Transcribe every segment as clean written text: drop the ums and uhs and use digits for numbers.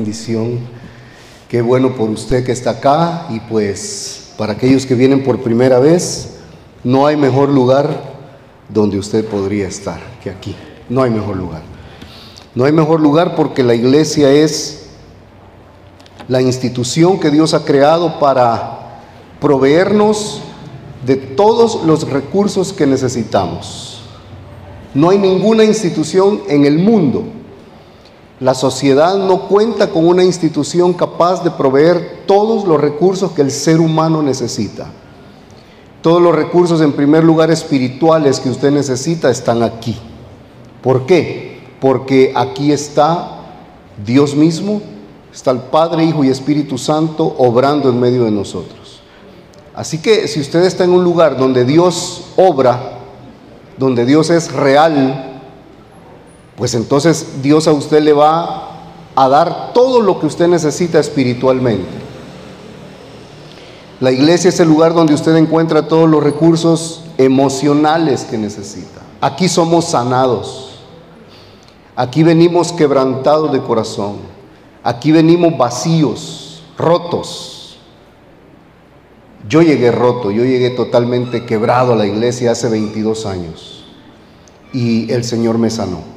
bendición. Qué bueno por usted que está acá, y pues para aquellos que vienen por primera vez, no hay mejor lugar donde usted podría estar que aquí. No hay mejor lugar. No hay mejor lugar porque la iglesia es la institución que Dios ha creado para proveernos de todos los recursos que necesitamos. No hay ninguna institución en el mundo. La sociedad no cuenta con una institución capaz de proveer todos los recursos que el ser humano necesita. Todos los recursos, en primer lugar, espirituales que usted necesita están aquí. ¿Por qué? Porque aquí está Dios mismo, está el Padre, Hijo y Espíritu Santo obrando en medio de nosotros. Así que si usted está en un lugar donde Dios obra, donde Dios es real, pues entonces Dios a usted le va a dar todo lo que usted necesita espiritualmente. La iglesia es el lugar donde usted encuentra todos los recursos emocionales que necesita. Aquí somos sanados. Aquí venimos quebrantados de corazón. Aquí venimos vacíos, rotos. Yo llegué roto, yo llegué totalmente quebrado a la iglesia hace 22 años. Y el Señor me sanó.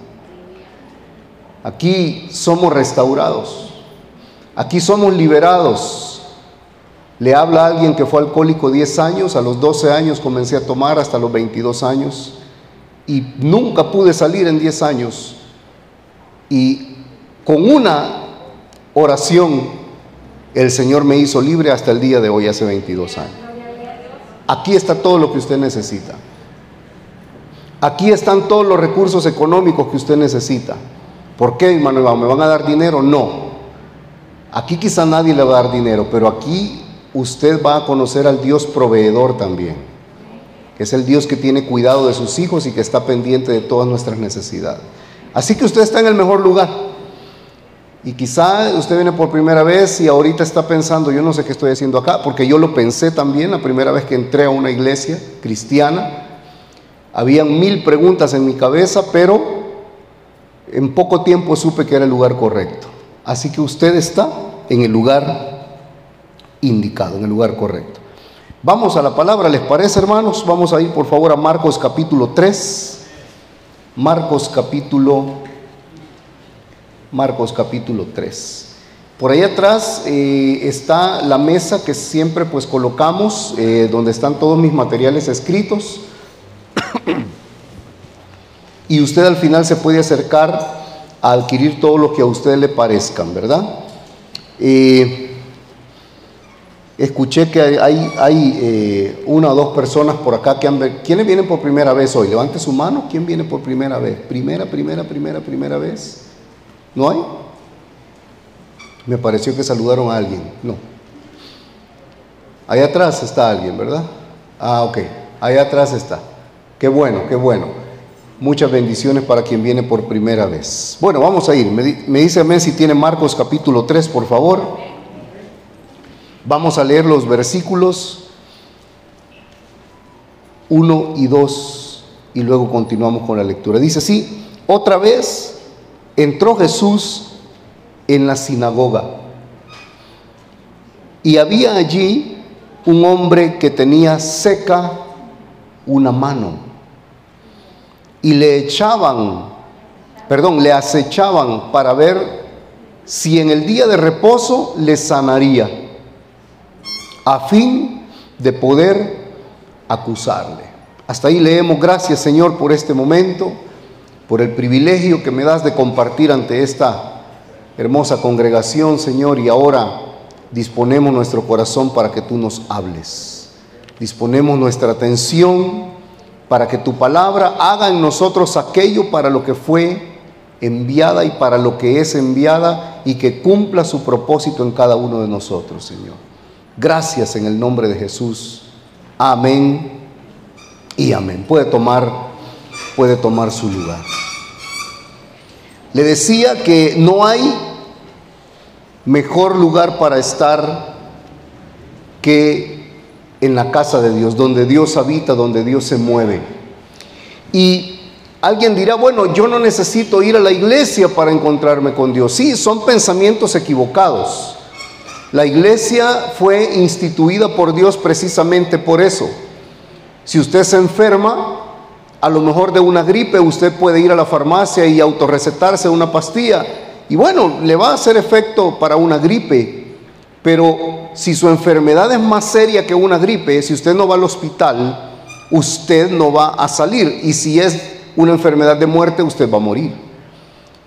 Aquí somos restaurados. Aquí somos liberados. Le habla a alguien que fue alcohólico 10 años, a los 12 años comencé a tomar hasta los 22 años y nunca pude salir en 10 años. Y con una oración el Señor me hizo libre hasta el día de hoy, hace 22 años. Aquí está todo lo que usted necesita. Aquí están todos los recursos económicos que usted necesita. ¿Por qué, hermano Iván? ¿Me van a dar dinero? No. Aquí quizá nadie le va a dar dinero, pero aquí usted va a conocer al Dios proveedor también, que es el Dios que tiene cuidado de sus hijos y que está pendiente de todas nuestras necesidades. Así que usted está en el mejor lugar. Y quizá usted viene por primera vez y ahorita está pensando, yo no sé qué estoy haciendo acá, porque yo lo pensé también la primera vez que entré a una iglesia cristiana. Habían 1000 preguntas en mi cabeza, pero en poco tiempo supe que era el lugar correcto. Así que usted está en el lugar indicado, en el lugar correcto. Vamos a la palabra, ¿les parece, hermanos? Vamos a ir por favor a Marcos capítulo 3. Marcos capítulo 3. Por ahí atrás está la mesa que siempre pues colocamos, donde están todos mis materiales escritos. Y usted al final se puede acercar a adquirir todo lo que a usted le parezcan, ¿verdad? Escuché que hay una o dos personas por acá que ¿quiénes vienen por primera vez hoy? Levante su mano. ¿Quién viene por primera vez? Primera vez. ¿No hay? Me pareció que saludaron a alguien. No. Allá atrás está alguien, ¿verdad? Ah, ok. Allá atrás está. Qué bueno, qué bueno. Muchas bendiciones para quien viene por primera vez. Bueno, vamos a ir. Me dice amén si tiene Marcos capítulo 3, por favor. Vamos a leer los versículos 1 y 2 y luego continuamos con la lectura. Dice así: otra vez entró Jesús en la sinagoga y había allí un hombre que tenía seca una mano. Y le acechaban para ver si en el día de reposo le sanaría, a fin de poder acusarle. Hasta ahí leemos. Gracias, Señor, por este momento, por el privilegio que me das de compartir ante esta hermosa congregación, Señor, y ahora disponemos nuestro corazón para que tú nos hables. Disponemos nuestra atención para que tu palabra haga en nosotros aquello para lo que fue enviada y para lo que es enviada, y que cumpla su propósito en cada uno de nosotros, Señor. Gracias en el nombre de Jesús. Amén y amén. Puede tomar su lugar. Le decía que no hay mejor lugar para estar que en la casa de Dios, donde Dios habita, donde Dios se mueve. Y Alguien dirá, bueno, yo no necesito ir a la iglesia para encontrarme con Dios. Sí, son pensamientos equivocados. La iglesia fue instituida por Dios precisamente por eso. Si usted se enferma, a lo mejor de una gripe, usted puede ir a la farmacia y autorrecetarse una pastilla. Y bueno, le va a hacer efecto para una gripe. Pero si su enfermedad es más seria que una gripe, si usted no va al hospital, usted no va a salir. Y si es una enfermedad de muerte, usted va a morir.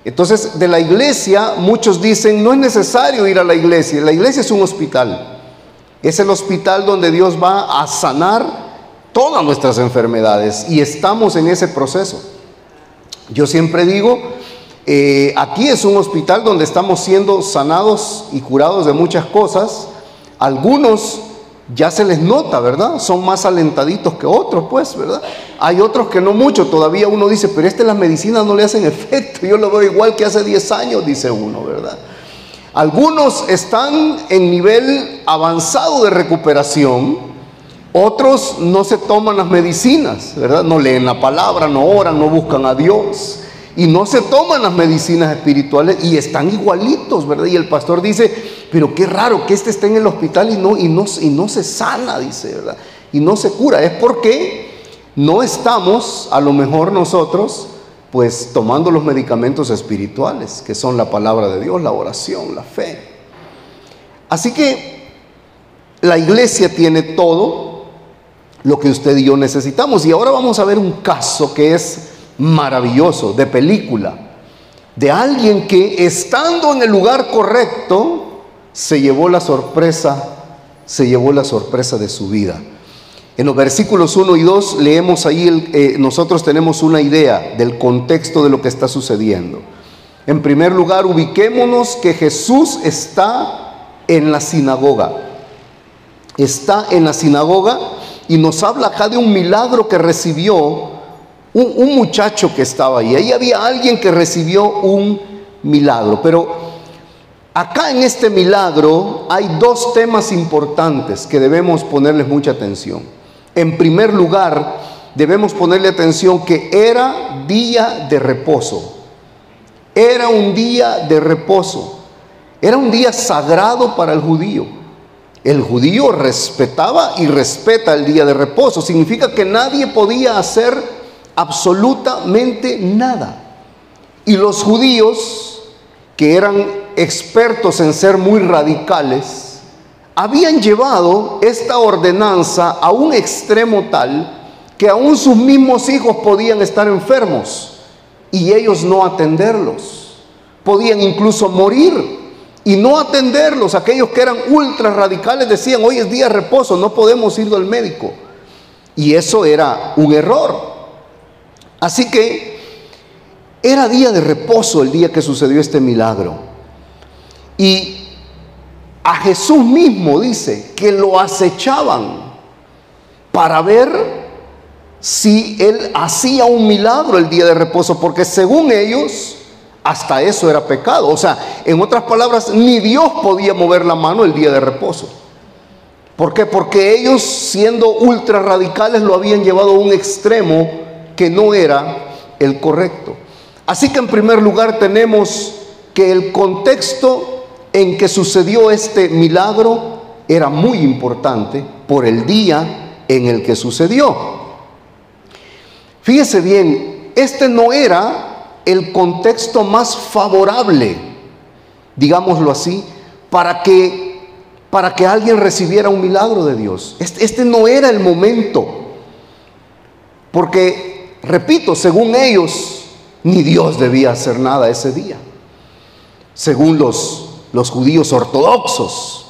Entonces, de la iglesia, muchos dicen, no es necesario ir a la iglesia. La iglesia es un hospital. Es el hospital donde Dios va a sanar todas nuestras enfermedades. Y estamos en ese proceso. Yo siempre digo, aquí es un hospital donde estamos siendo sanados y curados de muchas cosas. Algunos ya se les nota, ¿verdad? Son más alentaditos que otros, pues, ¿verdad? Hay otros que no mucho. Todavía uno dice, pero las medicinas no le hacen efecto. Yo lo veo igual que hace 10 años, dice uno, ¿verdad? Algunos están en nivel avanzado de recuperación. Otros no se toman las medicinas, ¿verdad? No leen la palabra, no oran, no buscan a Dios. Y no se toman las medicinas espirituales y están igualitos, ¿verdad? Y el pastor dice, pero qué raro que esté en el hospital y no se sana, dice, ¿verdad? Y no se cura. Es porque no estamos, a lo mejor nosotros, pues tomando los medicamentos espirituales, que son la palabra de Dios, la oración, la fe. Así que la iglesia tiene todo lo que usted y yo necesitamos. Y ahora vamos a ver un caso que es maravilloso, de película, de alguien que estando en el lugar correcto se llevó la sorpresa de su vida. En los versículos 1 y 2 leemos ahí, nosotros tenemos una idea del contexto de lo que está sucediendo. En primer lugar, ubiquémonos que Jesús está en la sinagoga. Está en la sinagoga y nos habla acá de un milagro que recibió un muchacho que estaba ahí. Ahí había alguien que recibió un milagro. Pero acá en este milagro hay dos temas importantes que debemos ponerles mucha atención. En primer lugar, debemos ponerle atención que era día de reposo. Era un día de reposo. Era un día sagrado para el judío. El judío respetaba y respeta el día de reposo. Significa que nadie podía hacer absolutamente nada. Y los judíos, que eran expertos en ser muy radicales, habían llevado esta ordenanza a un extremo tal que aún sus mismos hijos podían estar enfermos y ellos no atenderlos. Podían incluso morir y no atenderlos. Aquellos que eran ultra radicales decían, hoy es día de reposo, no podemos ir al médico. Y eso era un error. Así que era día de reposo el día que sucedió este milagro. Y a Jesús mismo dice que lo acechaban para ver si él hacía un milagro el día de reposo, porque según ellos, hasta eso era pecado. O sea, en otras palabras, ni Dios podía mover la mano el día de reposo. ¿Por qué? Porque ellos, siendo ultra radicales, lo habían llevado a un extremo que no era el correcto. Así que en primer lugar tenemos que el contexto en que sucedió este milagro era muy importante por el día en el que sucedió. Fíjese bien, este no era el contexto más favorable, digámoslo así, para que alguien recibiera un milagro de Dios. Este no era el momento, porque repito, según ellos, ni Dios debía hacer nada ese día. Según los judíos ortodoxos.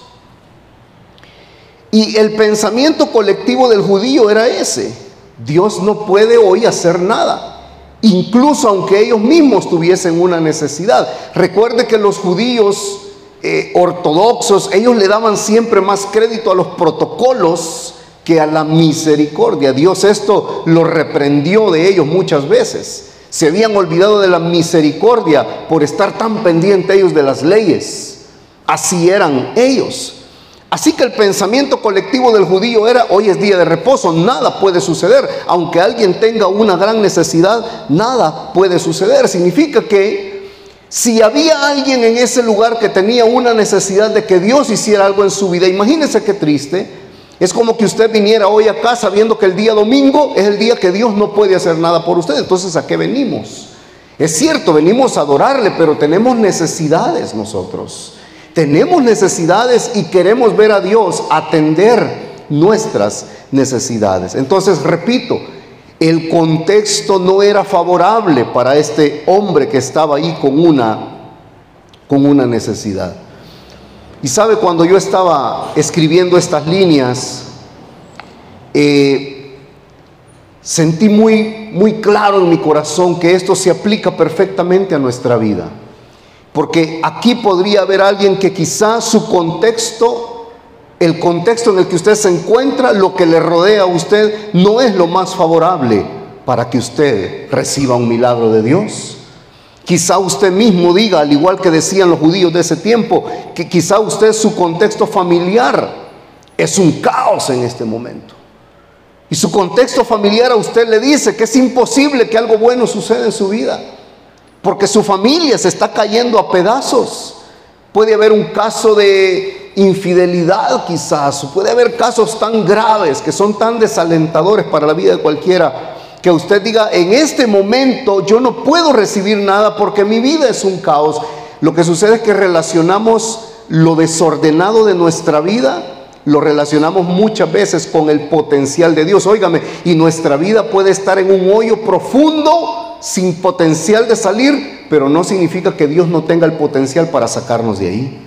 Y el pensamiento colectivo del judío era ese: Dios no puede hoy hacer nada, incluso aunque ellos mismos tuviesen una necesidad. Recuerde que los judíos ortodoxos, ellos le daban siempre más crédito a los protocolos que a la misericordia. Dios esto lo reprendió de ellos muchas veces. Se habían olvidado de la misericordia por estar tan pendientes ellos de las leyes. Así eran ellos. Así que el pensamiento colectivo del judío era: hoy es día de reposo, nada puede suceder. Aunque alguien tenga una gran necesidad, nada puede suceder. Significa que si había alguien en ese lugar que tenía una necesidad de que Dios hiciera algo en su vida, imagínense qué triste. Es como que usted viniera hoy acá sabiendo que el día domingo es el día que Dios no puede hacer nada por usted. Entonces, ¿a qué venimos? Es cierto, venimos a adorarle, pero tenemos necesidades nosotros. Tenemos necesidades y queremos ver a Dios atender nuestras necesidades. Entonces, repito, el contexto no era favorable para este hombre que estaba ahí con una necesidad. Y sabe, cuando yo estaba escribiendo estas líneas, sentí muy claro en mi corazón que esto se aplica perfectamente a nuestra vida. Porque aquí podría haber alguien que quizás su contexto, el contexto en el que usted se encuentra, lo que le rodea a usted, no es lo más favorable para que usted reciba un milagro de Dios. Quizá usted mismo diga, al igual que decían los judíos de ese tiempo, que quizá usted, su contexto familiar es un caos en este momento. Y su contexto familiar a usted le dice que es imposible que algo bueno suceda en su vida, porque su familia se está cayendo a pedazos. Puede haber un caso de infidelidad quizás, puede haber casos tan graves que son tan desalentadores para la vida de cualquiera, que usted diga: en este momento yo no puedo recibir nada porque mi vida es un caos. Lo que sucede es que relacionamos lo desordenado de nuestra vida, lo relacionamos muchas veces con el potencial de Dios. Óigame, y nuestra vida puede estar en un hoyo profundo sin potencial de salir, pero no significa que Dios no tenga el potencial para sacarnos de ahí.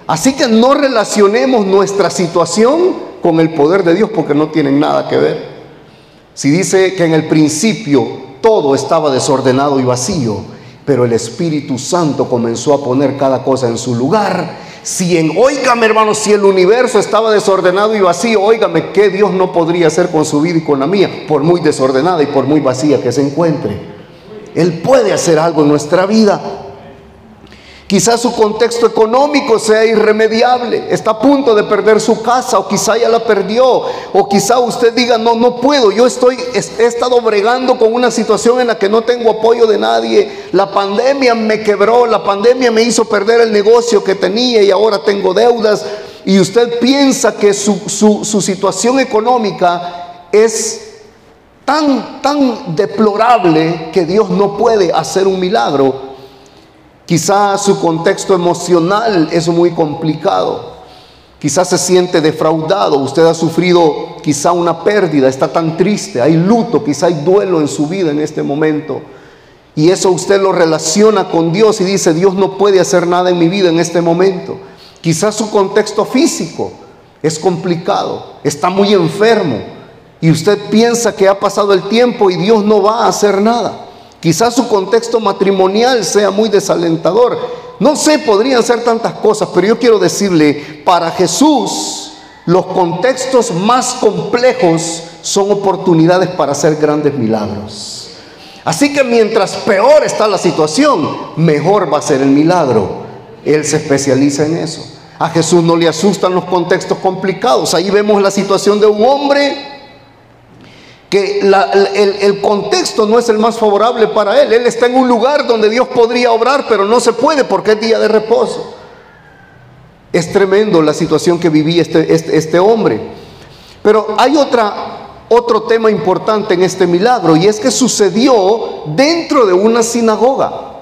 Así que no relacionemos nuestra situación con el poder de Dios, porque no tienen nada que ver. Si dice que en el principio todo estaba desordenado y vacío, pero el Espíritu Santo comenzó a poner cada cosa en su lugar. Óigame, hermanos, si el universo estaba desordenado y vacío, óigame, ¿qué Dios no podría hacer con su vida y con la mía? Por muy desordenada y por muy vacía que se encuentre, Él puede hacer algo en nuestra vida. Quizás su contexto económico sea irremediable, está a punto de perder su casa, o quizá ya la perdió, o quizá usted diga: no puedo, he estado bregando con una situación en la que no tengo apoyo de nadie, la pandemia me quebró, la pandemia me hizo perder el negocio que tenía y ahora tengo deudas. Y usted piensa que su situación económica es tan deplorable que Dios no puede hacer un milagro. Quizá su contexto emocional es muy complicado. Quizás se siente defraudado. Usted ha sufrido quizá una pérdida, está tan triste, hay luto, quizá hay duelo en su vida en este momento. Y eso usted lo relaciona con Dios y dice: Dios no puede hacer nada en mi vida en este momento. Quizás su contexto físico es complicado, está muy enfermo y usted piensa que ha pasado el tiempo y Dios no va a hacer nada. Quizás su contexto matrimonial sea muy desalentador. No sé, podrían ser tantas cosas, pero yo quiero decirle: para Jesús, los contextos más complejos son oportunidades para hacer grandes milagros. Así que mientras peor está la situación, mejor va a ser el milagro. Él se especializa en eso. A Jesús no le asustan los contextos complicados. Ahí vemos la situación de un hombre que el contexto no es el más favorable para él. Él está en un lugar donde Dios podría obrar, pero no se puede porque es día de reposo. Es tremendo la situación que vivía este hombre. Pero hay otro tema importante en este milagro, y es que sucedió dentro de una sinagoga.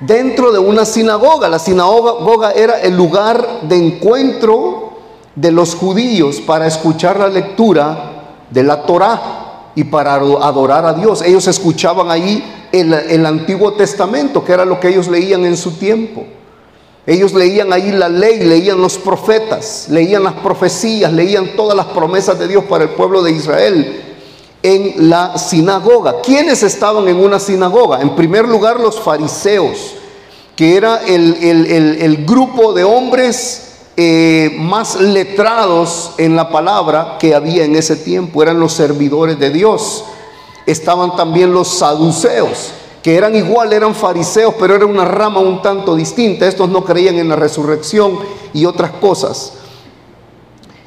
Dentro de una sinagoga. La sinagoga era el lugar de encuentro de los judíos para escuchar la lectura de la Torá y para adorar a Dios. Ellos escuchaban ahí el Antiguo Testamento, que era lo que ellos leían en su tiempo. Ellos leían ahí la ley, leían los profetas, leían las profecías, leían todas las promesas de Dios para el pueblo de Israel en la sinagoga. ¿Quiénes estaban en una sinagoga? En primer lugar, los fariseos, que era el grupo de hombres más letrados en la palabra que había en ese tiempo. Eran los servidores de Dios. Estaban también los saduceos, que eran fariseos, pero era una rama un tanto distinta. Estos no creían en la resurrección y otras cosas.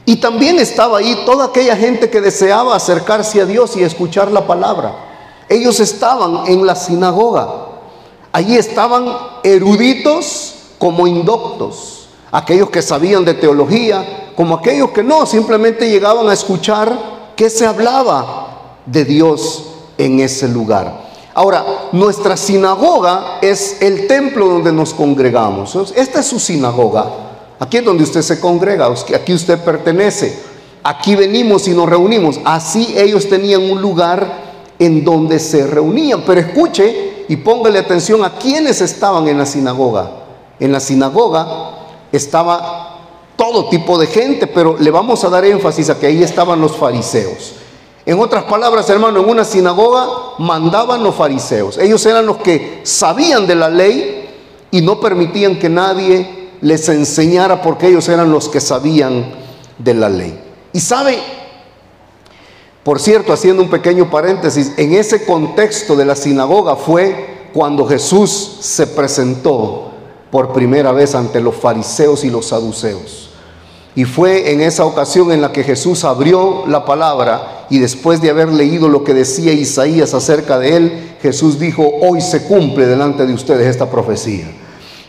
Y también estaba ahí toda aquella gente que deseaba acercarse a Dios y escuchar la palabra. Ellos estaban en la sinagoga. Allí estaban eruditos como indoctos, aquellos que sabían de teología, como aquellos que no, simplemente llegaban a escuchar qué se hablaba de Dios en ese lugar. Ahora, nuestra sinagoga es el templo donde nos congregamos. Esta es su sinagoga. Aquí es donde usted se congrega, aquí usted pertenece. Aquí venimos y nos reunimos. Así ellos tenían un lugar en donde se reunían. Pero escuche y póngale atención a quienes estaban en la sinagoga. En la sinagoga estaba todo tipo de gente, pero le vamos a dar énfasis a que ahí estaban los fariseos. En otras palabras, hermano, en una sinagoga mandaban los fariseos. Ellos eran los que sabían de la ley y no permitían que nadie les enseñara, porque ellos eran los que sabían de la ley. Y sabe, por cierto, haciendo un pequeño paréntesis, en ese contexto de la sinagoga fue cuando Jesús se presentó por primera vez ante los fariseos y los saduceos. Y fue en esa ocasión en la que Jesús abrió la palabra, y después de haber leído lo que decía Isaías acerca de él, Jesús dijo: hoy se cumple delante de ustedes esta profecía.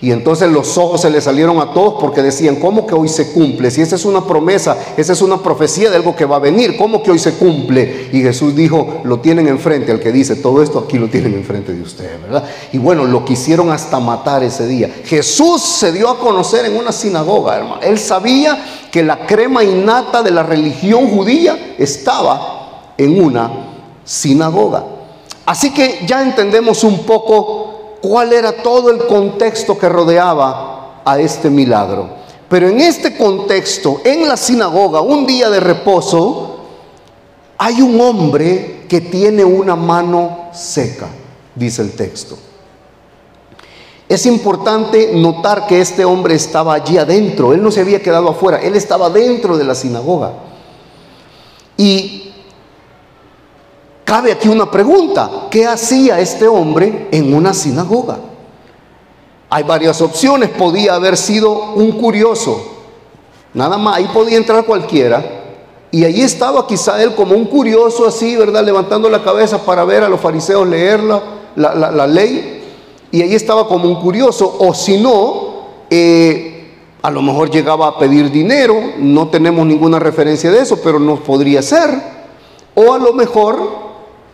Y entonces los ojos se les salieron a todos, porque decían: ¿cómo que hoy se cumple? Si esa es una promesa, esa es una profecía de algo que va a venir, ¿cómo que hoy se cumple? Y Jesús dijo: lo tienen enfrente, al que dice todo esto, aquí lo tienen enfrente de ustedes, ¿verdad? Y bueno, lo quisieron hasta matar ese día. Jesús se dio a conocer en una sinagoga, hermano. Él sabía que la crema innata de la religión judía estaba en una sinagoga. Así que ya entendemos un poco cuál era todo el contexto que rodeaba a este milagro. Pero en este contexto, en la sinagoga, un día de reposo, hay un hombre que tiene una mano seca, dice el texto. Es importante notar que este hombre estaba allí adentro. Él no se había quedado afuera, él estaba dentro de la sinagoga. Y cabe aquí una pregunta: ¿qué hacía este hombre en una sinagoga? Hay varias opciones. Podía haber sido un curioso, nada más. Ahí podía entrar cualquiera, y allí estaba quizá él como un curioso así, ¿verdad?, levantando la cabeza para ver a los fariseos leer la ley, y allí estaba como un curioso. O si no, a lo mejor llegaba a pedir dinero. No tenemos ninguna referencia de eso, pero no podría ser. O a lo mejor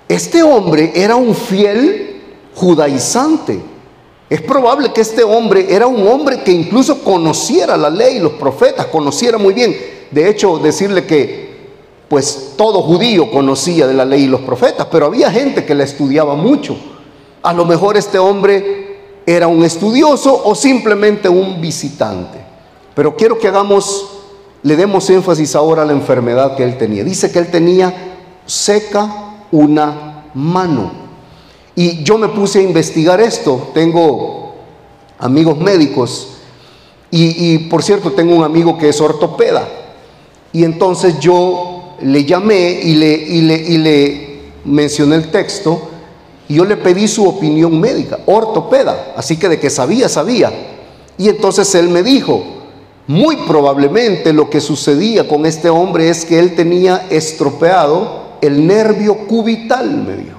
este hombre era un fiel judaizante. Es probable que este hombre era un hombre que incluso conociera la ley, los profetas, conociera muy bien. De hecho, decirle que pues todo judío conocía de la ley y los profetas, pero había gente que la estudiaba mucho. A lo mejor este hombre era un estudioso o simplemente un visitante. Pero quiero que le demos énfasis ahora a la enfermedad que él tenía. Dice que él tenía seca una mano. Y yo me puse a investigar esto. Tengo amigos médicos y por cierto tengo un amigo que es ortopeda, y entonces yo le llamé y le mencioné el texto, y yo le pedí su opinión médica. Ortopeda, así que de que sabía. Y entonces él me dijo: muy probablemente lo que sucedía con este hombre es que él tenía estropeado el nervio cubital, me dijo.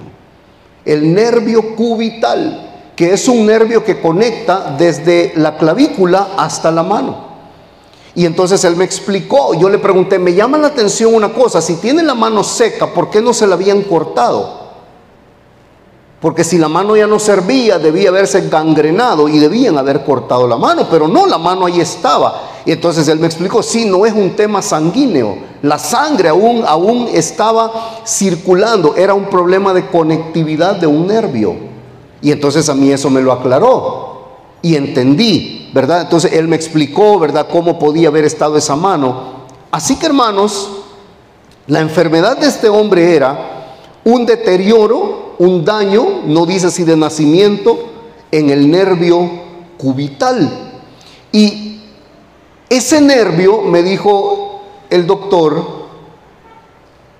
El nervio cubital, que es un nervio que conecta desde la clavícula hasta la mano. Y entonces él me explicó. Yo le pregunté: me llama la atención una cosa, si tiene la mano seca, ¿por qué no se la habían cortado? Porque si la mano ya no servía, debía haberse gangrenado y debían haber cortado la mano, pero no, la mano ahí estaba. Y entonces él me explicó: sí, no es un tema sanguíneo, la sangre aún estaba circulando, era un problema de conectividad de un nervio. Y entonces a mí eso me lo aclaró y entendí, ¿verdad? Entonces él me explicó, ¿verdad?, cómo podía haber estado esa mano. Así que, hermanos, la enfermedad de este hombre era un deterioro, un daño, no dice si de nacimiento, en el nervio cubital. Y ese nervio, me dijo el doctor,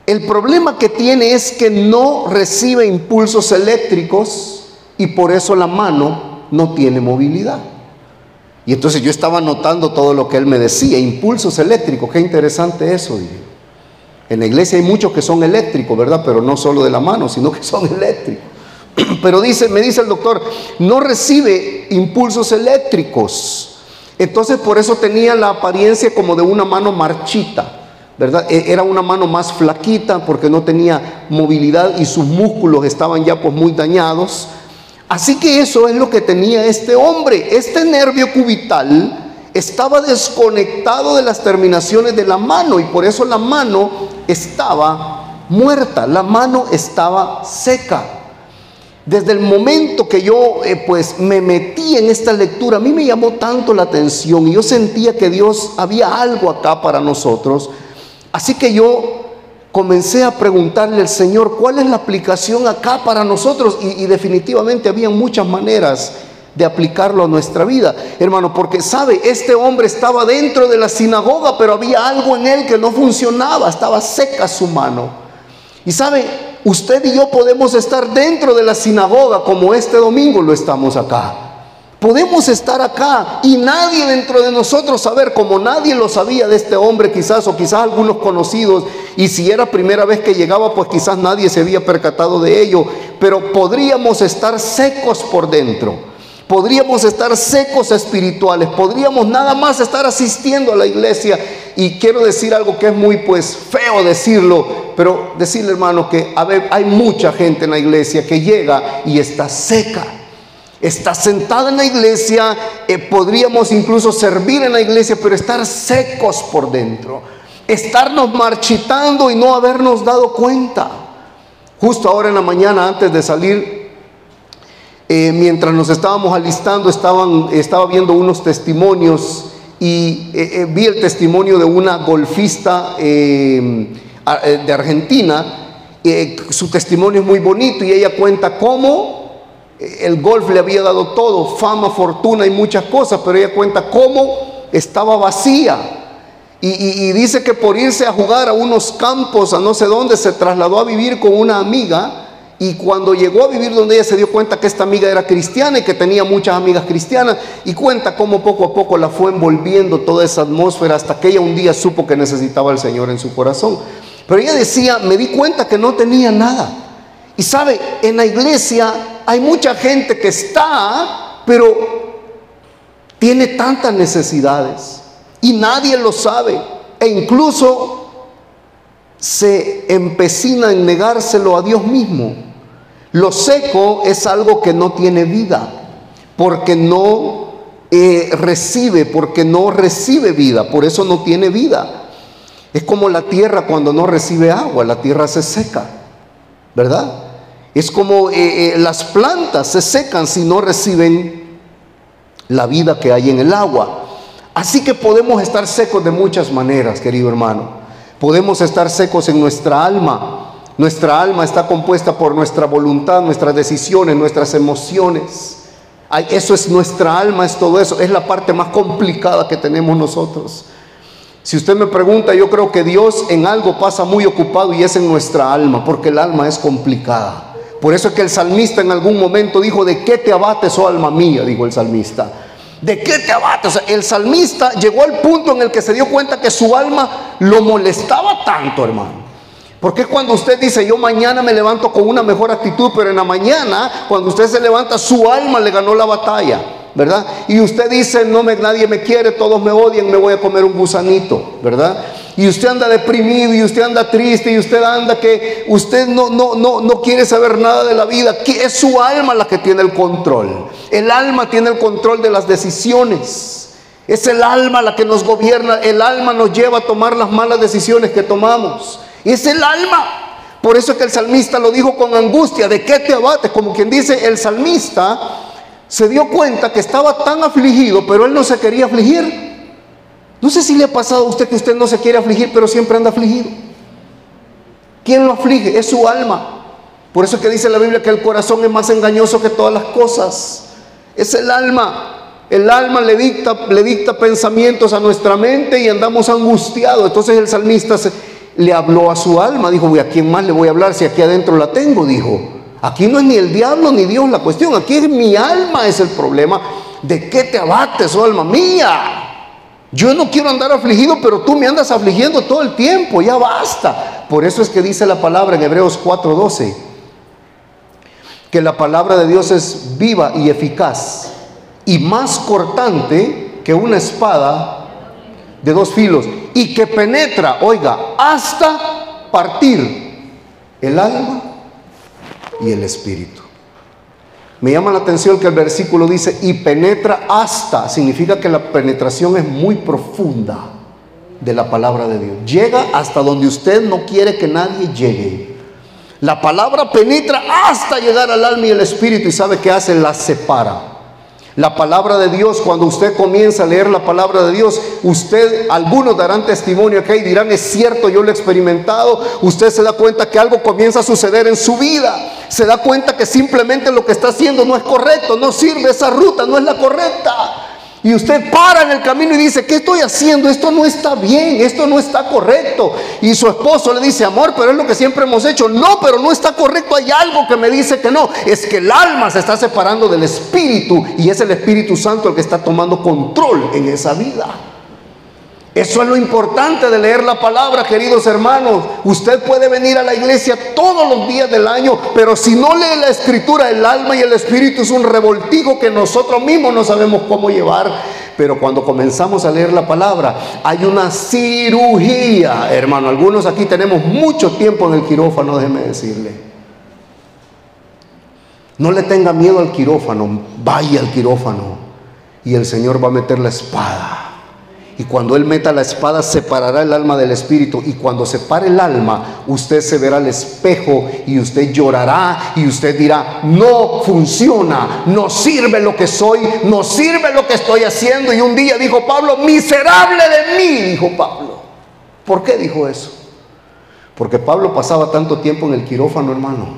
el problema que tiene es que no recibe impulsos eléctricos, y por eso la mano no tiene movilidad. Y entonces yo estaba notando todo lo que él me decía, impulsos eléctricos, qué interesante eso, dije. En la iglesia hay muchos que son eléctricos, ¿verdad? Pero no solo de la mano, sino que son eléctricos. Pero me dice el doctor, no recibe impulsos eléctricos. Entonces por eso tenía la apariencia como de una mano marchita, ¿verdad? Era una mano más flaquita porque no tenía movilidad y sus músculos estaban ya pues muy dañados. Así que eso es lo que tenía este hombre. Este nervio cubital estaba desconectado de las terminaciones de la mano y por eso la mano estaba muerta, la mano estaba seca. Desde el momento que yo pues me metí en esta lectura, a mí me llamó tanto la atención y yo sentía que Dios había algo acá para nosotros. Así que yo comencé a preguntarle al Señor, ¿cuál es la aplicación acá para nosotros? Y definitivamente había muchas maneras de aplicarlo a nuestra vida, hermano, porque sabe, este hombre estaba dentro de la sinagoga, pero había algo en él que no funcionaba, estaba seca su mano. Y sabe, usted y yo podemos estar dentro de la sinagoga como este domingo lo estamos acá. Podemos estar acá y nadie dentro de nosotros saber, como nadie lo sabía de este hombre quizás, o quizás algunos conocidos, y si era primera vez que llegaba, pues quizás nadie se había percatado de ello, pero podríamos estar secos por dentro, podríamos estar secos espirituales, podríamos nada más estar asistiendo a la iglesia. Y quiero decir algo que es muy pues feo decirlo, pero decirle, hermano, que hay mucha gente en la iglesia que llega y está seca. Está sentada en la iglesia, podríamos incluso servir en la iglesia, pero estar secos por dentro, estarnos marchitando y no habernos dado cuenta. Justo ahora en la mañana, antes de salir, mientras nos estábamos alistando, estaba viendo unos testimonios y vi el testimonio de una golfista de Argentina. Su testimonio es muy bonito y ella cuenta cómo el golf le había dado todo, fama, fortuna y muchas cosas, pero ella cuenta cómo estaba vacía y dice que por irse a jugar a unos campos a no sé dónde se trasladó a vivir con una amiga, y cuando llegó a vivir donde ella se dio cuenta que esta amiga era cristiana y que tenía muchas amigas cristianas, y cuenta cómo poco a poco la fue envolviendo toda esa atmósfera hasta que ella un día supo que necesitaba al Señor en su corazón. Pero ella decía, me di cuenta que no tenía nada. Y sabe, en la iglesia hay mucha gente que está, pero tiene tantas necesidades y nadie lo sabe, e incluso se empecina en negárselo a Dios mismo. Lo seco es algo que no tiene vida, porque no recibe vida, por eso no tiene vida. Es como la tierra cuando no recibe agua, la tierra se seca, ¿verdad? Es como las plantas se secan si no reciben la vida que hay en el agua. Así que podemos estar secos de muchas maneras, querido hermano. Podemos estar secos en nuestra alma. Nuestra alma está compuesta por nuestra voluntad, nuestras decisiones, nuestras emociones. Eso es nuestra alma, es todo eso. Es la parte más complicada que tenemos nosotros. Si usted me pregunta, yo creo que Dios en algo pasa muy ocupado y es en nuestra alma, porque el alma es complicada. Por eso es que el salmista en algún momento dijo, ¿de qué te abates, oh alma mía? Dijo el salmista. ¿De qué te abates? O sea, el salmista llegó al punto en el que se dio cuenta que su alma lo molestaba tanto, hermano. Porque es cuando usted dice, yo mañana me levanto con una mejor actitud, pero en la mañana, cuando usted se levanta, su alma le ganó la batalla, ¿verdad? Y usted dice, nadie me quiere, todos me odian, me voy a comer un gusanito, ¿verdad? Y usted anda deprimido, y usted anda triste, y usted anda que usted no quiere saber nada de la vida. Que es su alma la que tiene el control. El alma tiene el control de las decisiones. Es el alma la que nos gobierna. El alma nos lleva a tomar las malas decisiones que tomamos. Es el alma. Por eso es que el salmista lo dijo con angustia. ¿De qué te abates? Como quien dice, el salmista se dio cuenta que estaba tan afligido, pero él no se quería afligir. No sé si le ha pasado a usted que usted no se quiere afligir, pero siempre anda afligido. ¿Quién lo aflige? Es su alma. Por eso es que dice la Biblia que el corazón es más engañoso que todas las cosas. Es el alma. El alma le dicta pensamientos a nuestra mente y andamos angustiados. Entonces el salmista le habló a su alma. Dijo, ¿a quién más le voy a hablar si aquí adentro la tengo? Dijo, aquí no es ni el diablo ni Dios la cuestión. Aquí es mi alma, es el problema. ¿De qué te abates, oh alma mía? Yo no quiero andar afligido, pero tú me andas afligiendo todo el tiempo, ya basta. Por eso es que dice la palabra en Hebreos 4:12, que la palabra de Dios es viva y eficaz y más cortante que una espada de dos filos, y que penetra, oiga, hasta partir el alma y el espíritu. Me llama la atención que el versículo dice, y penetra hasta, significa que la penetración es muy profunda de la palabra de Dios. Llega hasta donde usted no quiere que nadie llegue. La palabra penetra hasta llegar al alma y el espíritu, y ¿sabe qué hace? La separa. La palabra de Dios, cuando usted comienza a leer la palabra de Dios, algunos darán testimonio acá y dirán, es cierto, yo lo he experimentado. Usted se da cuenta que algo comienza a suceder en su vida. Se da cuenta que simplemente lo que está haciendo no es correcto, no sirve, esa ruta no es la correcta. Y usted para en el camino y dice, ¿qué estoy haciendo? Esto no está bien, esto no está correcto. Y su esposo le dice, amor, pero es lo que siempre hemos hecho. No, pero no está correcto, hay algo que me dice que no. Es que el alma se está separando del espíritu, y es el Espíritu Santo el que está tomando control en esa vida. Eso es lo importante de leer la palabra, queridos hermanos. Usted puede venir a la iglesia todos los días del año, pero si no lee la escritura, el alma y el espíritu es un revoltijo que nosotros mismos no sabemos cómo llevar. Pero cuando comenzamos a leer la palabra, hay una cirugía, hermano. Algunos aquí tenemos mucho tiempo en el quirófano, déjeme decirle. No le tenga miedo al quirófano, vaya al quirófano y el Señor va a meter la espada. Y cuando Él meta la espada, separará el alma del espíritu. Y cuando separe el alma, usted se verá al espejo y usted llorará y usted dirá, no funciona, no sirve lo que soy, no sirve lo que estoy haciendo. Y un día dijo Pablo, miserable de mí, dijo Pablo. ¿Por qué dijo eso? Porque Pablo pasaba tanto tiempo en el quirófano, hermano,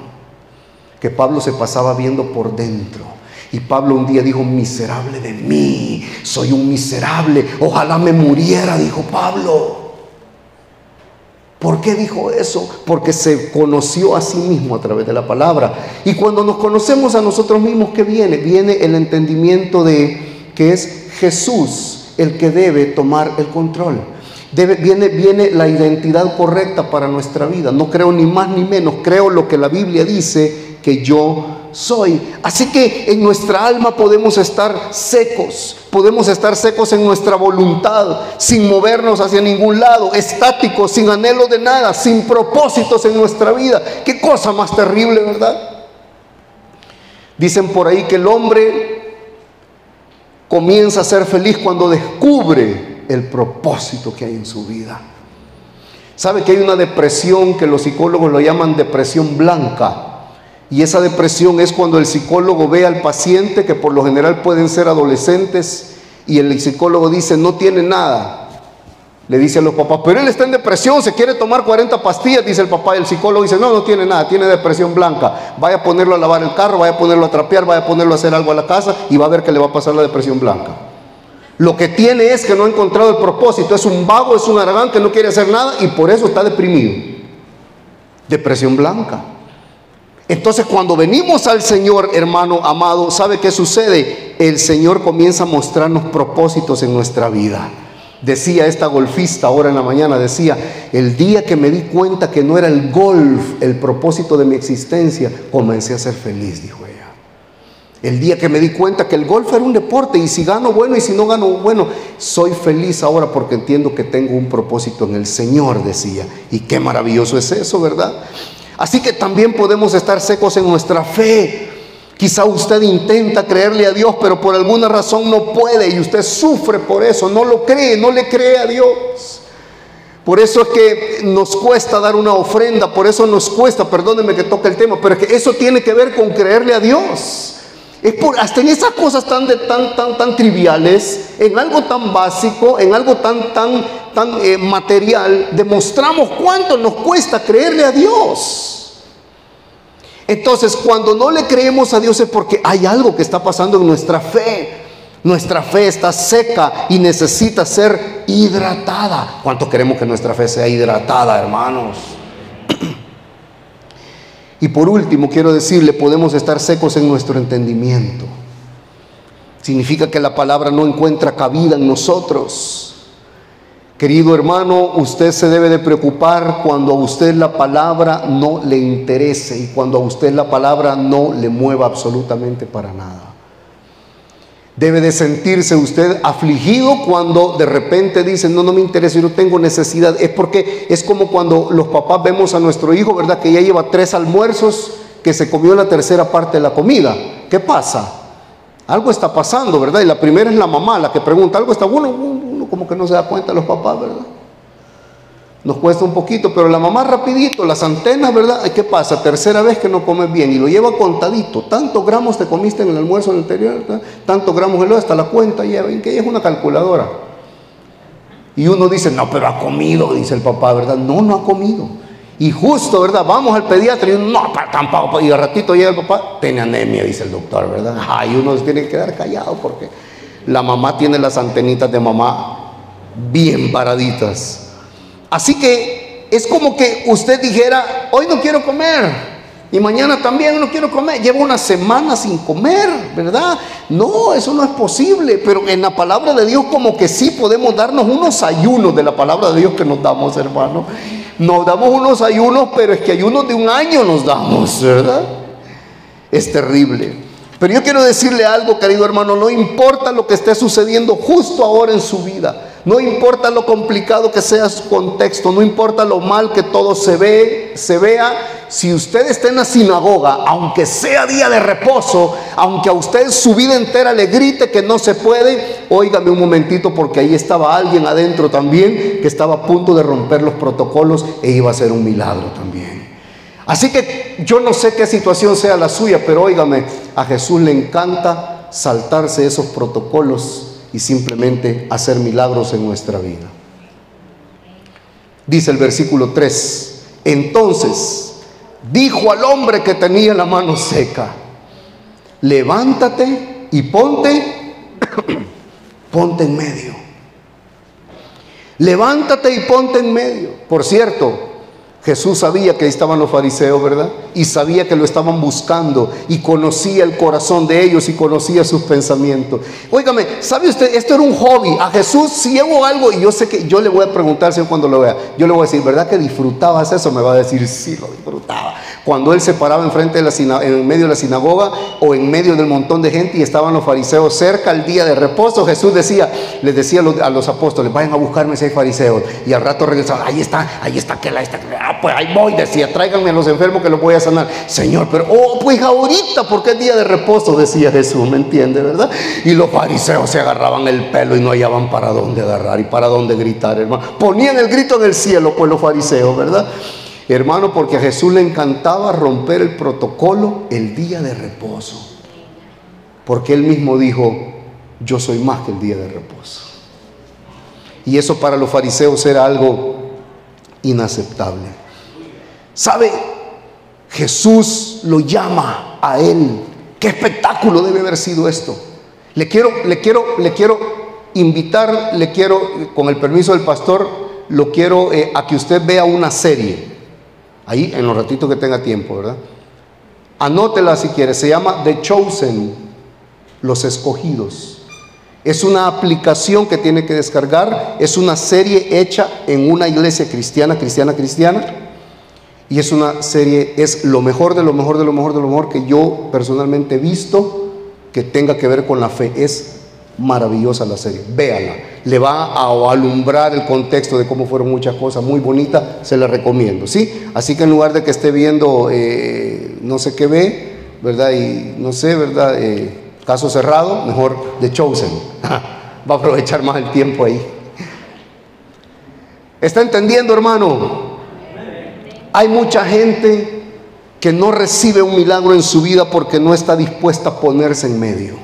que Pablo se pasaba viendo por dentro. Y Pablo un día dijo, miserable de mí, soy un miserable, ojalá me muriera, dijo Pablo. ¿Por qué dijo eso? Porque se conoció a sí mismo a través de la palabra. Y cuando nos conocemos a nosotros mismos, ¿qué viene? Viene el entendimiento de que es Jesús el que debe tomar el control. Viene la identidad correcta para nuestra vida. No creo ni más ni menos, creo lo que la Biblia dice que yo soy. Así que en nuestra alma podemos estar secos en nuestra voluntad, sin movernos hacia ningún lado, estáticos, sin anhelo de nada, sin propósitos en nuestra vida. Qué cosa más terrible, ¿verdad? Dicen por ahí que el hombre comienza a ser feliz cuando descubre el propósito que hay en su vida. ¿Sabe que hay una depresión que los psicólogos lo llaman depresión blanca? Y esa depresión es cuando el psicólogo ve al paciente, que por lo general pueden ser adolescentes, y el psicólogo dice, no tiene nada. Le dice a los papás, pero él está en depresión, se quiere tomar 40 pastillas, dice el papá. Y el psicólogo dice, no tiene nada, tiene depresión blanca. Vaya a ponerlo a lavar el carro, vaya a ponerlo a trapear, vaya a ponerlo a hacer algo a la casa, y va a ver que le va a pasar la depresión blanca. Lo que tiene es que no ha encontrado el propósito, es un vago, es un aragán que no quiere hacer nada, y por eso está deprimido. Depresión blanca. Entonces, cuando venimos al Señor, hermano amado, ¿sabe qué sucede? El Señor comienza a mostrarnos propósitos en nuestra vida. Decía esta golfista ahora en la mañana, decía, el día que me di cuenta que no era el golf el propósito de mi existencia, comencé a ser feliz, dijo ella. El día que me di cuenta que el golf era un deporte, y si gano, bueno, y si no gano, bueno, soy feliz ahora porque entiendo que tengo un propósito en el Señor, decía. Y qué maravilloso es eso, ¿verdad? Así que también podemos estar secos en nuestra fe. Quizá usted intenta creerle a Dios, pero por alguna razón no puede, y usted sufre por eso, no lo cree, no le cree a Dios. Por eso es que nos cuesta dar una ofrenda, por eso nos cuesta, perdónenme que toque el tema, pero es que eso tiene que ver con creerle a Dios. Hasta en esas cosas tan triviales, en algo tan básico, en algo tan material, demostramos cuánto nos cuesta creerle a Dios. Entonces, cuando no le creemos a Dios es porque hay algo que está pasando en nuestra fe. Nuestra fe está seca y necesita ser hidratada. ¿Cuánto queremos que nuestra fe sea hidratada, hermanos? Y por último, quiero decirle, podemos estar secos en nuestro entendimiento. Significa que la palabra no encuentra cabida en nosotros. Querido hermano, usted se debe de preocupar cuando a usted la palabra no le interese y cuando a usted la palabra no le mueva absolutamente para nada. Debe de sentirse usted afligido cuando de repente dice, no me interesa, yo no tengo necesidad. Es porque es como cuando los papás vemos a nuestro hijo, ¿verdad? Que ya lleva 3 almuerzos, que se comió la tercera parte de la comida. ¿Qué pasa? Algo está pasando, ¿verdad? Y la primera es la mamá, la que pregunta, algo está bueno, uno como que no se da cuenta, los papás, ¿verdad? Nos cuesta un poquito, pero la mamá rapidito, las antenas, ¿verdad? ¿Qué pasa? Tercera vez que no comes bien y lo lleva contadito. Tantos gramos te comiste en el almuerzo anterior, ¿verdad? Tantos gramos, hasta la cuenta lleva, que ella es una calculadora. Y uno dice, no, pero ha comido, dice el papá, ¿verdad? No ha comido. Y justo, ¿verdad? Vamos al pediatra y uno, no, tampoco. Y al ratito llega el papá, tiene anemia, dice el doctor, ¿verdad? Y uno se tiene que quedar callado porque la mamá tiene las antenitas de mamá bien paraditas. Así que es como que usted dijera, hoy no quiero comer y mañana también no quiero comer. Llevo una semana sin comer, ¿verdad? No, eso no es posible. Pero en la palabra de Dios como que sí podemos darnos unos ayunos de la palabra de Dios que nos damos, hermano. Nos damos unos ayunos, pero es que ayunos de 1 año nos damos, ¿verdad? Es terrible. Pero yo quiero decirle algo, querido hermano, no importa lo que esté sucediendo justo ahora en su vida. No importa lo complicado que sea su contexto, no importa lo mal que todo se vea, si usted está en la sinagoga, aunque sea día de reposo, aunque a usted su vida entera le grite que no se puede, óigame un momentito, porque ahí estaba alguien adentro también que estaba a punto de romper los protocolos e iba a ser un milagro también. Así que yo no sé qué situación sea la suya, pero óigame, a Jesús le encanta saltarse esos protocolos y simplemente hacer milagros en nuestra vida. Dice el versículo 3, entonces dijo al hombre que tenía la mano seca, levántate y ponte en medio. Levántate y ponte en medio. Por cierto, Jesús sabía que ahí estaban los fariseos, ¿verdad? Y sabía que lo estaban buscando y conocía el corazón de ellos y conocía sus pensamientos. Óigame, ¿sabe usted? Esto era un hobby. A Jesús, si hago algo, y yo sé que yo le voy a preguntar, Señor, cuando lo vea, yo le voy a decir, ¿verdad que disfrutabas eso? Me va a decir, sí, lo disfrutaba. Cuando él se paraba enfrente de en medio de la sinagoga o en medio del montón de gente y estaban los fariseos cerca al día de reposo, Jesús les decía a los apóstoles, vayan a buscarme 6 fariseos. Y al rato regresaban, ahí está aquel, pues ahí voy, decía, tráiganme a los enfermos que los voy a sanar. Señor, pero, pues ahorita, porque es día de reposo, decía Jesús, ¿me entiende, verdad? Y los fariseos se agarraban el pelo y no hallaban para dónde agarrar y para dónde gritar, hermano. Ponían el grito en el cielo, pues los fariseos, ¿verdad? Hermano, porque a Jesús le encantaba romper el protocolo el día de reposo. Porque él mismo dijo, yo soy más que el día de reposo. Y eso para los fariseos era algo inaceptable. ¿Sabe? Jesús lo llama a él. ¿Qué espectáculo debe haber sido esto? Le quiero invitar, con el permiso del pastor, lo quiero a que usted vea una serie. Ahí, en los ratitos que tenga tiempo, ¿verdad? Anótela si quiere. Se llama The Chosen, Los Escogidos. Es una aplicación que tiene que descargar. Es una serie hecha en una iglesia cristiana. Y es una serie, es lo mejor de lo mejor que yo personalmente he visto que tenga que ver con la fe. Es maravillosa la serie, véala. Le va a alumbrar el contexto de cómo fueron muchas cosas, muy bonita, se la recomiendo, ¿sí? Así que en lugar de que esté viendo no sé qué ve, ¿verdad? Y no sé, ¿verdad? Caso cerrado, mejor The Chosen. Va a aprovechar más el tiempo ahí. ¿Está entendiendo, hermano? Hay mucha gente que no recibe un milagro en su vida porque no está dispuesta a ponerse en medio.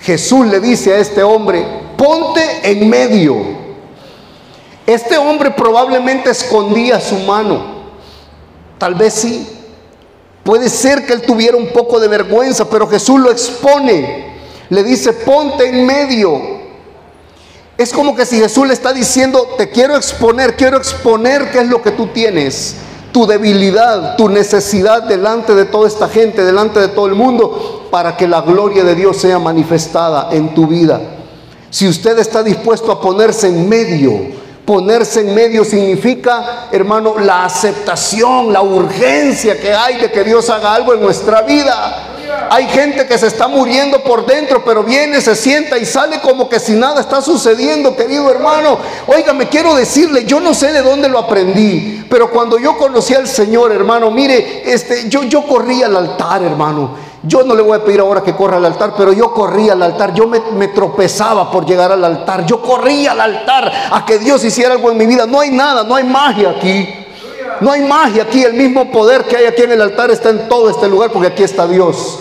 Jesús le dice a este hombre, ponte en medio. Este hombre probablemente escondía su mano. Tal vez sí. Puede ser que él tuviera un poco de vergüenza, pero Jesús lo expone. Le dice, ponte en medio. Es como que si Jesús le está diciendo, te quiero exponer qué es lo que tú tienes. tu debilidad, tu necesidad delante de toda esta gente, delante de todo el mundo, para que la gloria de Dios sea manifestada en tu vida. Si usted está dispuesto a ponerse en medio significa, hermano, la aceptación, la urgencia que hay de que Dios haga algo en nuestra vida. Hay gente que se está muriendo por dentro, pero viene, se sienta y sale como que si nada está sucediendo, querido hermano. Oiga, me quiero decirle, yo no sé de dónde lo aprendí, pero cuando yo conocí al Señor, hermano, mire, yo corrí al altar, hermano. Yo no le voy a pedir ahora que corra al altar, pero yo corría al altar. Yo me tropezaba por llegar al altar. Yo corría al altar a que Dios hiciera algo en mi vida. No hay nada, no hay magia aquí. No hay magia aquí. El mismo poder que hay aquí en el altar está en todo este lugar, porque aquí está Dios.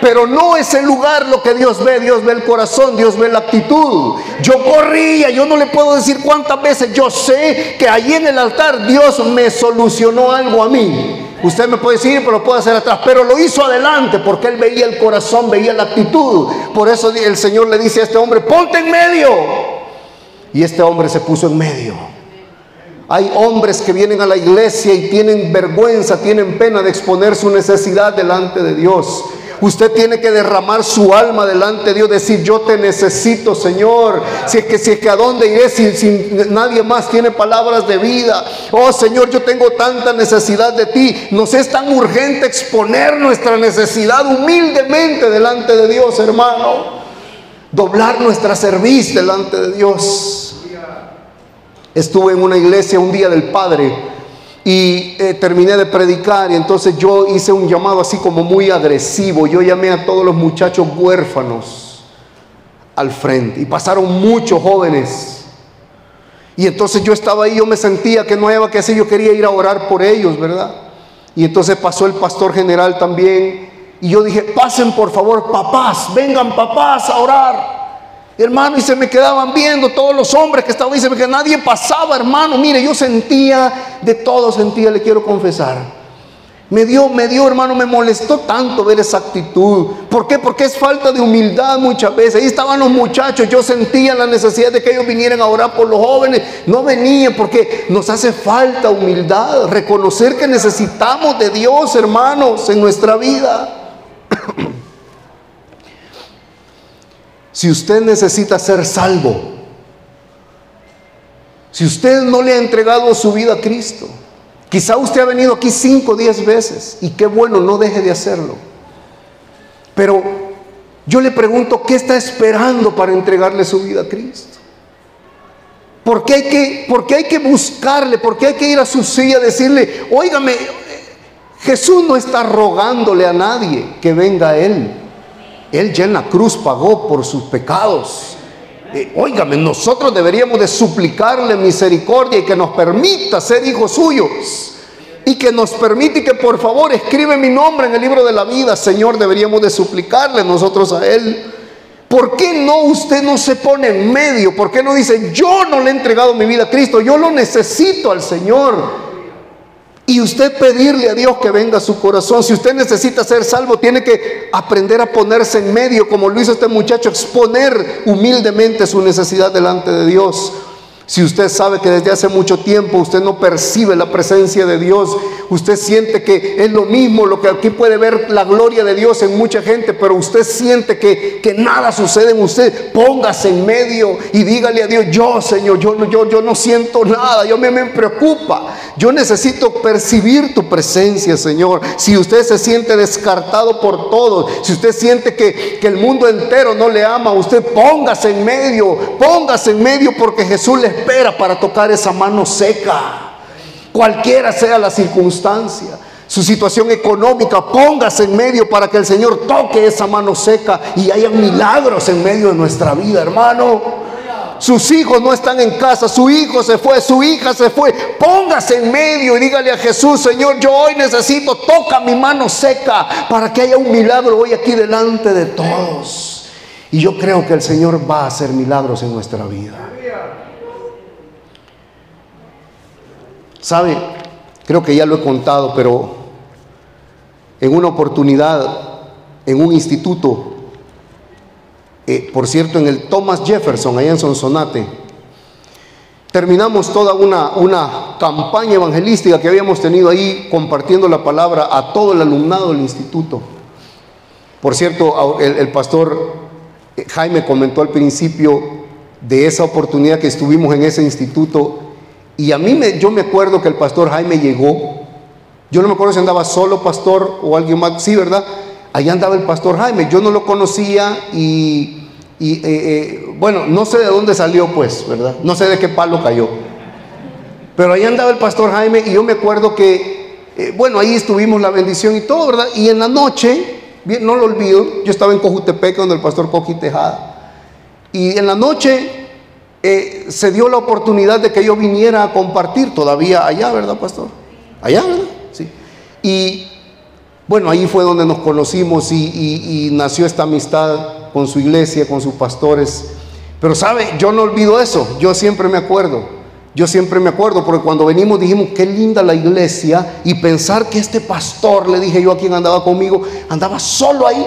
Pero no es el lugar lo que Dios ve el corazón, Dios ve la actitud. Yo corría, yo no le puedo decir cuántas veces yo sé que allí en el altar Dios me solucionó algo a mí. Usted me puede decir, pero lo puede hacer atrás, pero lo hizo adelante, porque él veía el corazón, veía la actitud. Por eso el Señor le dice a este hombre, ponte en medio. Y este hombre se puso en medio. Hay hombres que vienen a la iglesia y tienen vergüenza, tienen pena de exponer su necesidad delante de Dios. Usted tiene que derramar su alma delante de Dios, decir, yo te necesito, Señor. Si es que a dónde iré si nadie más tiene palabras de vida. Oh Señor, yo tengo tanta necesidad de ti. Nos es tan urgente exponer nuestra necesidad humildemente delante de Dios, hermano. Doblar nuestra cerviz delante de Dios. Estuve en una iglesia un día del Padre y terminé de predicar, y entonces yo hice un llamado así como muy agresivo. Yo llamé a todos los muchachos huérfanos al frente, y pasaron muchos jóvenes, y entonces yo estaba ahí, yo me sentía que no había que hacer, yo quería ir a orar por ellos, ¿verdad? Y entonces pasó el pastor general también, y yo dije, pasen por favor papás, vengan papás a orar. Hermano, y se me quedaban viendo todos los hombres que estaban ahí, que nadie pasaba, hermano. Mire, yo sentía, de todo sentía, le quiero confesar. Me dio, hermano, me molestó tanto ver esa actitud. ¿Por qué? Porque es falta de humildad muchas veces. Ahí estaban los muchachos, yo sentía la necesidad de que ellos vinieran a orar por los jóvenes. No venían porque nos hace falta humildad, reconocer que necesitamos de Dios, hermanos, en nuestra vida. Si usted necesita ser salvo, si usted no le ha entregado su vida a Cristo, quizá usted ha venido aquí 5 o 10 veces, y qué bueno, no deje de hacerlo. Pero yo le pregunto, ¿qué está esperando para entregarle su vida a Cristo? ¿Por qué hay que buscarle? ¿Por qué hay que ir a su silla a decirle, óigame, Jesús no está rogándole a nadie que venga a Él? Él ya en la cruz pagó por sus pecados. Óigame, nosotros deberíamos de suplicarle misericordia y que nos permita ser hijos suyos. Y que nos permite que por favor escribe mi nombre en el libro de la vida. Señor, deberíamos de suplicarle nosotros a Él. ¿Por qué no usted no se pone en medio? ¿Por qué no dice, yo no le he entregado mi vida a Cristo, yo lo necesito al Señor? Y usted pedirle a Dios que venga a su corazón. Si usted necesita ser salvo, tiene que aprender a ponerse en medio, como lo hizo este muchacho, exponer humildemente su necesidad delante de Dios. Si usted sabe que desde hace mucho tiempo usted no percibe la presencia de Dios, usted siente que es lo mismo, lo que aquí puede ver la gloria de Dios en mucha gente, pero usted siente que nada sucede en usted, póngase en medio y dígale a Dios, yo Señor, yo no siento nada, me preocupa, yo necesito percibir tu presencia, Señor. Si usted se siente descartado por todos, si usted siente que el mundo entero no le ama, usted póngase en medio, porque Jesús le espera para tocar esa mano seca, cualquiera sea la circunstancia, su situación económica. Póngase en medio para que el Señor toque esa mano seca y haya milagros en medio de nuestra vida, hermano. Sus hijos no están en casa, su hijo se fue, su hija se fue. Póngase en medio y dígale a Jesús, Señor, yo hoy necesito, toca mi mano seca para que haya un milagro hoy aquí delante de todos. Y yo creo que el Señor va a hacer milagros en nuestra vida. ¿Sabe? Creo que ya lo he contado, pero en una oportunidad, en un instituto, por cierto, en el Thomas Jefferson, allá en Sonsonate, terminamos toda una campaña evangelística que habíamos tenido ahí, compartiendo la palabra a todo el alumnado del instituto. Por cierto, el pastor Jaime comentó al principio de esa oportunidad que estuvimos en ese instituto, y yo me acuerdo que el pastor Jaime llegó. Yo no me acuerdo si andaba solo pastor o alguien más. Sí, ¿verdad? Allá andaba el pastor Jaime. Yo no lo conocía bueno, no sé de dónde salió, pues, ¿verdad? No sé de qué palo cayó. Pero allá andaba el pastor Jaime, y yo me acuerdo que, bueno, ahí estuvimos la bendición y todo, ¿verdad? Y en la noche, bien, no lo olvido, yo estaba en Cojutepec donde el pastor Coqui Tejada. Y en la noche se dio la oportunidad de que yo viniera a compartir todavía allá, ¿verdad, pastor? Allá, ¿verdad? Sí. Y bueno, ahí fue donde nos conocimos y nació esta amistad con su iglesia, con sus pastores. Pero sabe, yo no olvido eso. Yo siempre me acuerdo, porque cuando venimos dijimos, qué linda la iglesia, y pensar que este pastor, le dije yo a quien andaba conmigo, andaba solo ahí,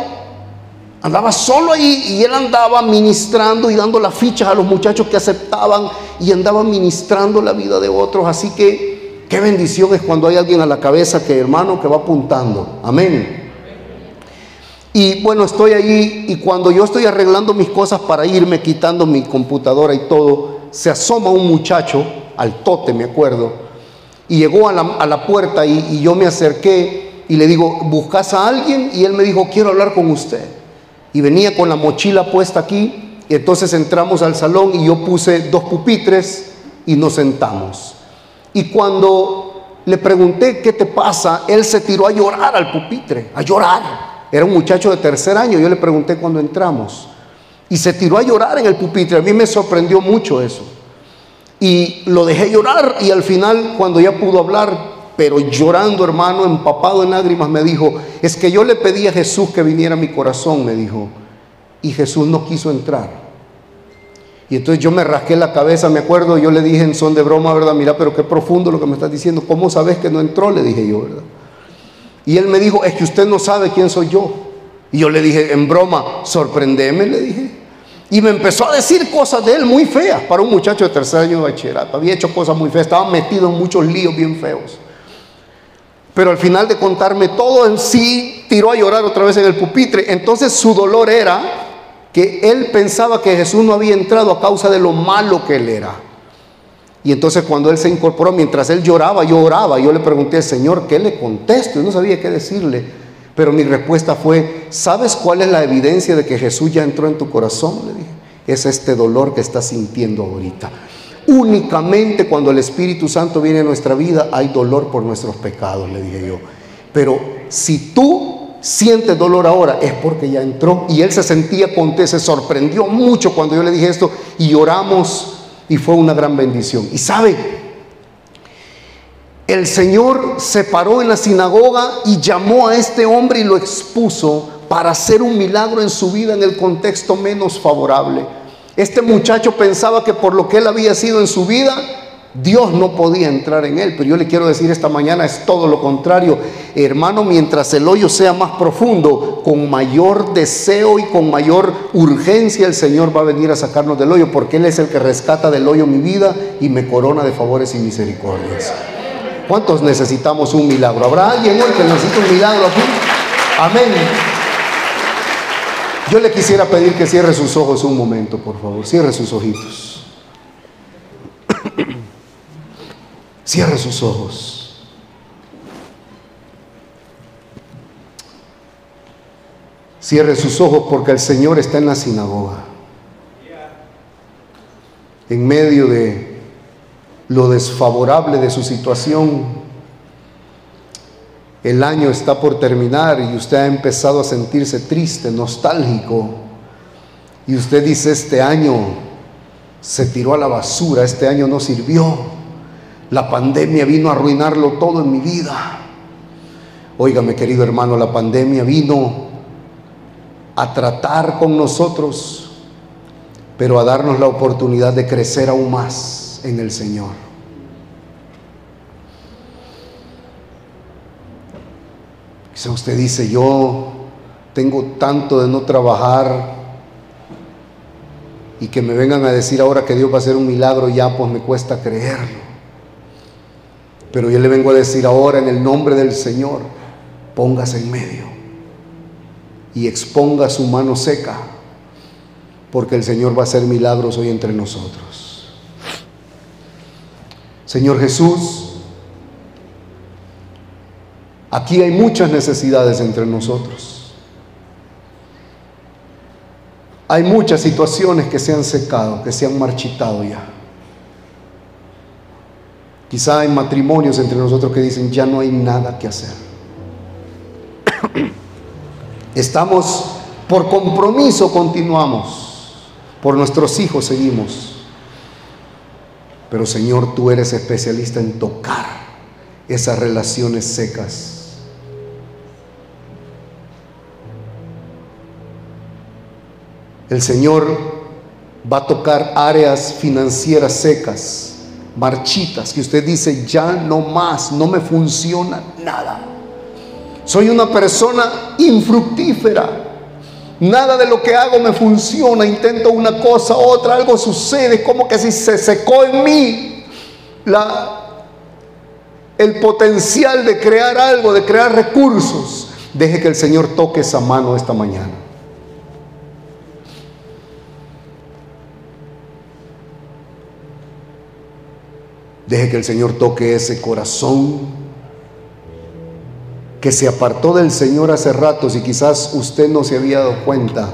y él andaba ministrando y dando las fichas a los muchachos que aceptaban, y andaba ministrando la vida de otros. Así que qué bendición es cuando hay alguien a la cabeza, que hermano, que va apuntando. Amén. Y bueno, estoy allí, y cuando yo estoy arreglando mis cosas para irme, quitando mi computadora y todo, se asoma un muchacho, altote me acuerdo, y llegó a la puerta, y yo me acerqué y le digo, ¿buscas a alguien? Y él me dijo, quiero hablar con usted. Y venía con la mochila puesta aquí, y entonces entramos al salón y yo puse 2 pupitres y nos sentamos. Y cuando le pregunté, ¿qué te pasa?, él se tiró a llorar al pupitre, a llorar. Era un muchacho de 3er año, yo le pregunté cuando entramos, y se tiró a llorar en el pupitre. A mí me sorprendió mucho eso, y lo dejé llorar, y al final, cuando ya pudo hablar, pero llorando, hermano, empapado en lágrimas, me dijo, es que yo le pedí a Jesús que viniera a mi corazón, me dijo, y Jesús no quiso entrar. Y entonces yo me rasqué la cabeza, me acuerdo, yo le dije en son de broma, ¿verdad? Mira, pero qué profundo lo que me estás diciendo, ¿cómo sabes que no entró?, le dije yo, ¿verdad? Y él me dijo, es que usted no sabe quién soy yo. Y yo le dije en broma, sorprendeme, le dije. Y me empezó a decir cosas de él muy feas para un muchacho de 3er año de bachillerato. Había hecho cosas muy feas, estaba metido en muchos líos bien feos. Pero al final de contarme todo, en sí tiró a llorar otra vez en el pupitre. Entonces su dolor era que él pensaba que Jesús no había entrado a causa de lo malo que él era. Y entonces cuando él se incorporó, mientras él lloraba, yo oraba. Yo le pregunté, Señor, ¿qué le contesto? Yo no sabía qué decirle, pero mi respuesta fue, ¿sabes cuál es la evidencia de que Jesús ya entró en tu corazón?, le dije. Es este dolor que estás sintiendo ahorita. Únicamente cuando el Espíritu Santo viene a nuestra vida hay dolor por nuestros pecados, le dije yo. Pero si tú sientes dolor ahora es porque ya entró. Y él se sentía contento, se sorprendió mucho cuando yo le dije esto, y oramos. Y fue una gran bendición. Y sabe, el Señor se paró en la sinagoga y llamó a este hombre y lo expuso para hacer un milagro en su vida en el contexto menos favorable. Este muchacho pensaba que por lo que él había sido en su vida, Dios no podía entrar en él. Pero yo le quiero decir esta mañana, es todo lo contrario. Hermano, mientras el hoyo sea más profundo, con mayor deseo y con mayor urgencia el Señor va a venir a sacarnos del hoyo, porque Él es el que rescata del hoyo mi vida y me corona de favores y misericordias. ¿Cuántos necesitamos un milagro? ¿Habrá alguien hoy que necesite un milagro aquí? Amén. Yo le quisiera pedir que cierre sus ojos un momento, por favor. Cierre sus ojitos. Cierre sus ojos. Cierre sus ojos, porque el Señor está en la sinagoga. En medio de lo desfavorable de su situación, el año está por terminar y usted ha empezado a sentirse triste, nostálgico. Y usted dice, este año se tiró a la basura, este año no sirvió. La pandemia vino a arruinarlo todo en mi vida. Óigame, querido hermano, la pandemia vino a tratar con nosotros, pero a darnos la oportunidad de crecer aún más en el Señor. Quizá usted dice, yo tengo tanto de no trabajar, y que me vengan a decir ahora que Dios va a hacer un milagro, ya pues me cuesta creerlo. Pero yo le vengo a decir ahora, en el nombre del Señor, póngase en medio y exponga su mano seca, porque el Señor va a hacer milagros hoy entre nosotros. Señor Jesús, aquí hay muchas necesidades entre nosotros. Hay muchas situaciones que se han secado, que se han marchitado ya. Quizá hay matrimonios entre nosotros que dicen, ya no hay nada que hacer. Estamos, por compromiso continuamos, por nuestros hijos seguimos. Pero Señor, tú eres especialista en tocar esas relaciones secas. El Señor va a tocar áreas financieras secas, marchitas, que usted dice, ya no más, no me funciona nada. Soy una persona infructífera. Nada de lo que hago me funciona. Intento una cosa, otra, algo sucede. Como que si se secó en mí el potencial de crear algo, de crear recursos. Deje que el Señor toque esa mano esta mañana. Deje que el Señor toque ese corazón que se apartó del Señor hace ratos y quizás usted no se había dado cuenta,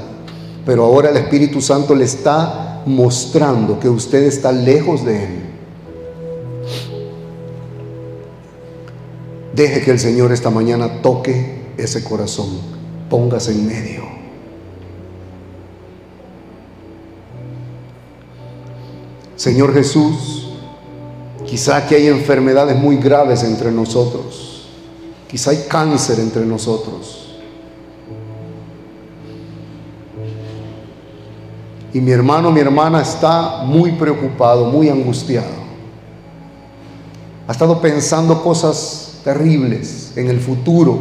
pero ahora el Espíritu Santo le está mostrando que usted está lejos de Él. Deje que el Señor esta mañana toque ese corazón. Póngase en medio. Señor Jesús, quizá que hay enfermedades muy graves entre nosotros. Quizá hay cáncer entre nosotros. Y mi hermano, mi hermana está muy preocupado, muy angustiado. Ha estado pensando cosas terribles en el futuro.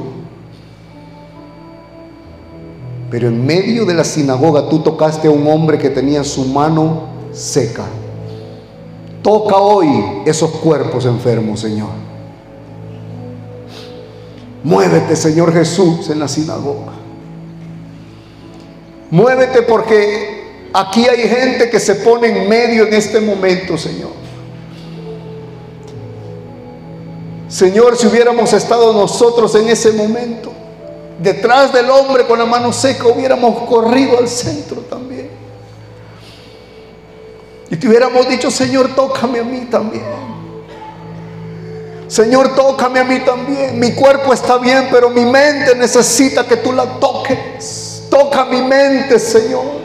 Pero en medio de la sinagoga tú tocaste a un hombre que tenía su mano seca. Toca hoy esos cuerpos enfermos, Señor. Muévete, Señor Jesús, en la sinagoga. Muévete, porque aquí hay gente que se pone en medio en este momento, Señor. Señor, si hubiéramos estado nosotros en ese momento, detrás del hombre con la mano seca, hubiéramos corrido al centro también. Y te hubiéramos dicho, Señor, tócame a mí también. Señor, tócame a mí también. Mi cuerpo está bien, pero mi mente necesita que tú la toques. Toca mi mente, Señor.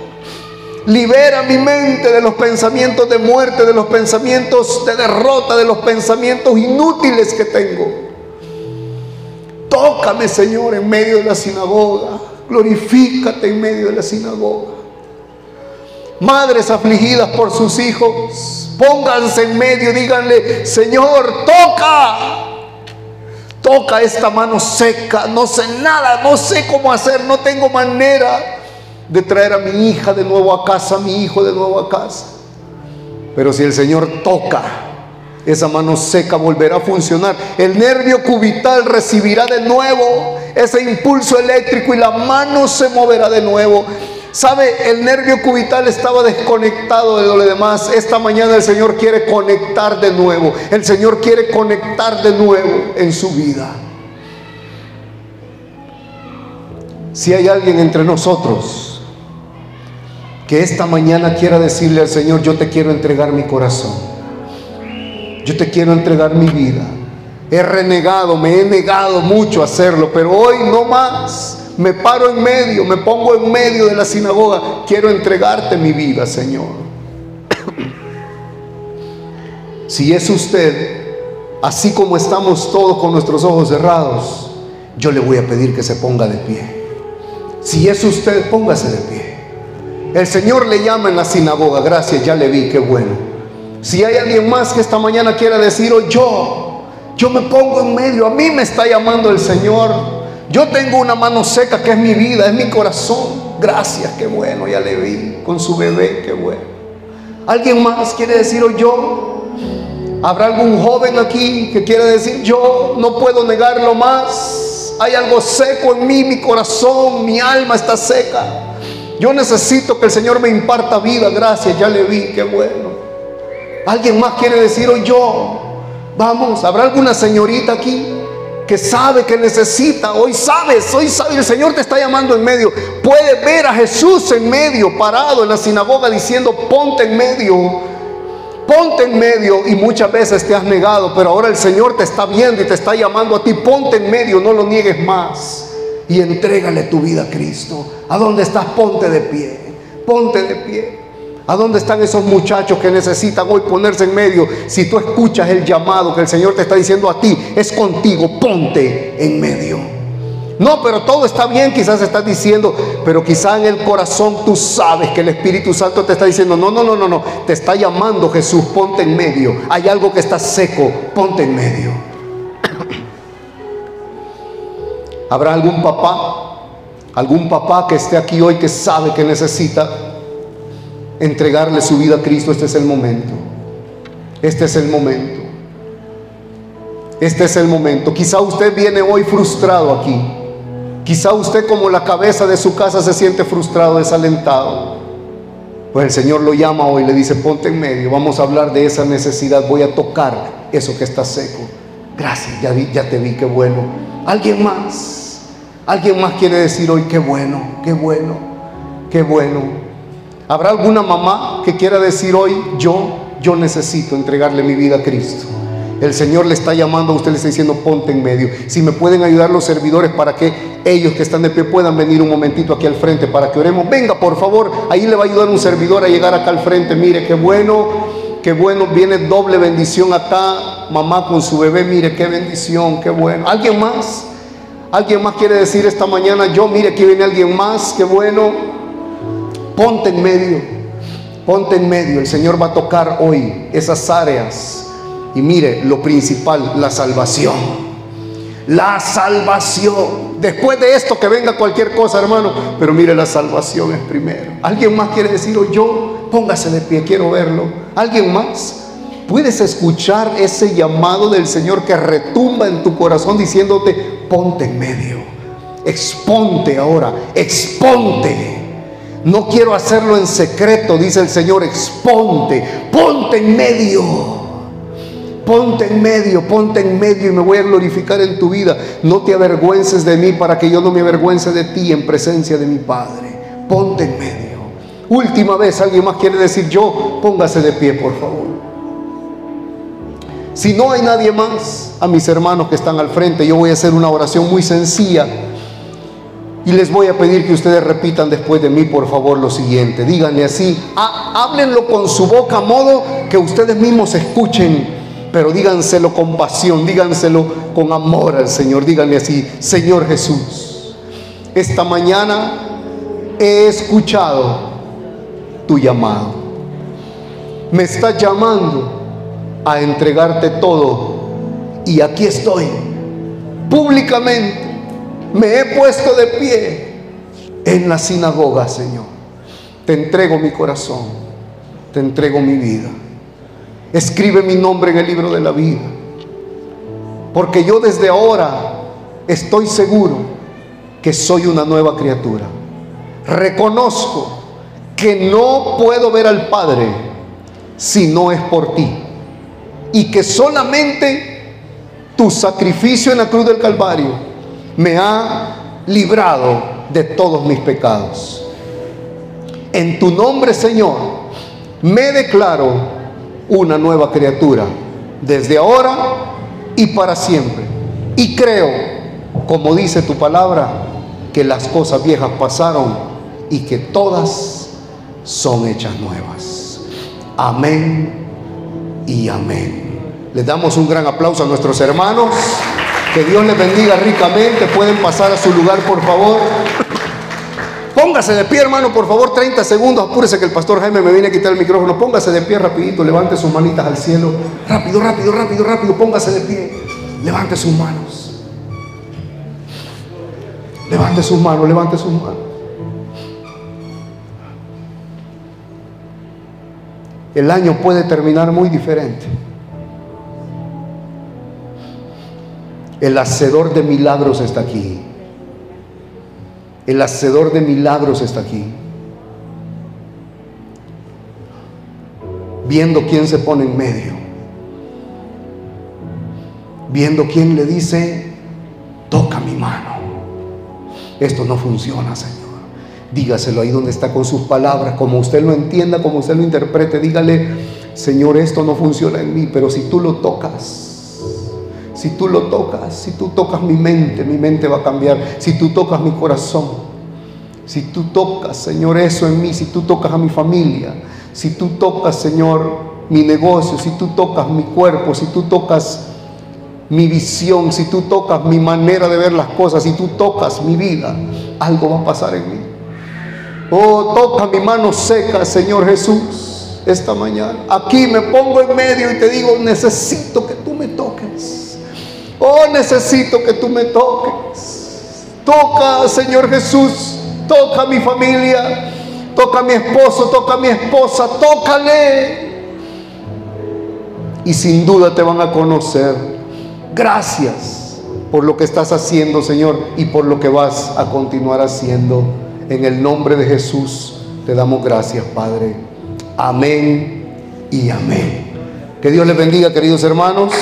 Libera mi mente de los pensamientos de muerte, de los pensamientos de derrota, de los pensamientos inútiles que tengo. Tócame, Señor, en medio de la sinagoga. Glorifícate en medio de la sinagoga. Madres afligidas por sus hijos, pónganse en medio, díganle, Señor, toca esta mano seca. No sé nada, no sé cómo hacer, no tengo manera de traer a mi hija de nuevo a casa, a mi hijo de nuevo a casa. Pero si el Señor toca, esa mano seca volverá a funcionar. El nervio cubital recibirá de nuevo ese impulso eléctrico y la mano se moverá de nuevo. ¿Sabe? El nervio cubital estaba desconectado de lo demás. Esta mañana el Señor quiere conectar de nuevo. El Señor quiere conectar de nuevo en su vida. Si hay alguien entre nosotros que esta mañana quiera decirle al Señor, yo te quiero entregar mi corazón, yo te quiero entregar mi vida. He renegado, me he negado mucho a hacerlo, pero hoy no más. Me paro en medio, me pongo en medio de la sinagoga. Quiero entregarte mi vida, Señor. Si es usted, así como estamos todos con nuestros ojos cerrados, yo le voy a pedir que se ponga de pie. Si es usted, póngase de pie. El Señor le llama en la sinagoga. Gracias, ya le vi, qué bueno. Si hay alguien más que esta mañana quiera decir, oh, yo me pongo en medio, a mí me está llamando el Señor. Yo tengo una mano seca que es mi vida, es mi corazón. Gracias, qué bueno, ya le vi con su bebé, qué bueno. ¿Alguien más quiere decir, oh, ¿Habrá algún joven aquí que quiera decir: yo no puedo negarlo más? Hay algo seco en mí, mi corazón, mi alma está seca. Yo necesito que el Señor me imparta vida. Gracias, ya le vi, qué bueno. ¿Alguien más quiere decir hoy yo? Vamos, ¿habrá alguna señorita aquí que sabe que necesita? Hoy sabes, el Señor te está llamando en medio. Puedes ver a Jesús en medio, parado en la sinagoga diciendo: ponte en medio. Ponte en medio, y muchas veces te has negado, pero ahora el Señor te está viendo y te está llamando a ti. Ponte en medio, no lo niegues más y entrégale tu vida a Cristo. ¿A dónde estás? Ponte de pie, ponte de pie. ¿A dónde están esos muchachos que necesitan hoy ponerse en medio? Si tú escuchas el llamado que el Señor te está diciendo a ti, es contigo, ponte en medio. No, pero todo está bien, quizás estás diciendo, pero quizás en el corazón tú sabes que el Espíritu Santo te está diciendo: no, te está llamando Jesús, ponte en medio. Hay algo que está seco, ponte en medio. ¿Habrá algún papá que esté aquí hoy que sabe que necesita entregarle su vida a Cristo? Este es el momento. Este es el momento. Este es el momento. Quizá usted viene hoy frustrado aquí. Quizá usted, como la cabeza de su casa, se siente frustrado, desalentado. Pues el Señor lo llama hoy, le dice: ponte en medio, vamos a hablar de esa necesidad, voy a tocar eso que está seco. Gracias, ya te vi, qué bueno. ¿Alguien más? ¿Alguien más quiere decir hoy: qué bueno, qué bueno, qué bueno? ¿Habrá alguna mamá que quiera decir hoy: yo necesito entregarle mi vida a Cristo? El Señor le está llamando a usted, le está diciendo: ponte en medio. Si me pueden ayudar los servidores para que ellos que están de pie puedan venir un momentito aquí al frente para que oremos. Venga, por favor, ahí le va a ayudar un servidor a llegar acá al frente. Mire, qué bueno, viene doble bendición acá. Mamá con su bebé, mire qué bendición, qué bueno. ¿Alguien más? ¿Alguien más quiere decir esta mañana: mire, aquí viene alguien más, qué bueno? Ponte en medio, ponte en medio. El Señor va a tocar hoy esas áreas. Y mire, lo principal, la salvación. La salvación. Después de esto que venga cualquier cosa, hermano, pero mire, la salvación es primero. ¿Alguien más quiere decir hoy yo? Póngase de pie, quiero verlo. ¿Alguien más? ¿Puedes escuchar ese llamado del Señor que retumba en tu corazón diciéndote: ponte en medio? Exponte ahora, exponte. No quiero hacerlo en secreto, dice el Señor: exponte, ponte en medio. Ponte en medio y me voy a glorificar en tu vida. No te avergüences de mí para que yo no me avergüence de ti en presencia de mi Padre. Ponte en medio. Última vez, ¿alguien más quiere decir yo? Póngase de pie, por favor. Si no hay nadie más, a mis hermanos que están al frente, yo voy a hacer una oración muy sencilla y les voy a pedir que ustedes repitan después de mí, por favor, lo siguiente. Díganle así, háblenlo con su boca a modo que ustedes mismos escuchen, pero díganselo con pasión, díganselo con amor al Señor. Díganle así: Señor Jesús, esta mañana he escuchado tu llamado. Me estás llamando a entregarte todo, y aquí estoy públicamente. Me he puesto de pie en la sinagoga, Señor. Te entrego mi corazón, te entrego mi vida. Escribe mi nombre en el libro de la vida, porque yo desde ahora estoy seguro que soy una nueva criatura. Reconozco que no puedo ver al Padre si no es por ti, y que solamente tu sacrificio en la cruz del Calvario me ha librado de todos mis pecados. En tu nombre, Señor, me declaro una nueva criatura desde ahora y para siempre. Y creo, como dice tu palabra, que las cosas viejas pasaron y que todas son hechas nuevas. Amén y amén. Les damos un gran aplauso a nuestros hermanos. Que Dios les bendiga ricamente. Pueden pasar a su lugar, por favor. Póngase de pie, hermano, por favor, 30 segundos. Apúrese que el pastor Jaime me viene a quitar el micrófono. Póngase de pie rapidito, levante sus manitas al cielo. Rápido, rápido, rápido, rápido. Póngase de pie. Levante sus manos. Levante sus manos, levante sus manos. El año puede terminar muy diferente. El hacedor de milagros está aquí. El hacedor de milagros está aquí. Viendo quién se pone en medio. Viendo quién le dice: toca mi mano. Esto no funciona, Señor. Dígaselo ahí donde está con sus palabras, como usted lo entienda, como usted lo interprete. Dígale: Señor, esto no funciona en mí, pero si tú lo tocas, si tú lo tocas, si tú tocas mi mente va a cambiar. Si tú tocas mi corazón, si tú tocas, Señor, eso en mí, si tú tocas a mi familia, si tú tocas, Señor, mi negocio, si tú tocas mi cuerpo, si tú tocas mi visión, si tú tocas mi manera de ver las cosas, si tú tocas mi vida, algo va a pasar en mí. Oh, toca mi mano seca, Señor Jesús, esta mañana. Aquí me pongo en medio y te digo: necesito que tú me toques. Oh, necesito que tú me toques. Toca, Señor Jesús, toca a mi familia, toca a mi esposo, toca a mi esposa, tócale. Y sin duda te van a conocer. Gracias por lo que estás haciendo, Señor, y por lo que vas a continuar haciendo. En el nombre de Jesús te damos gracias, Padre. Amén y amén. Que Dios les bendiga, queridos hermanos.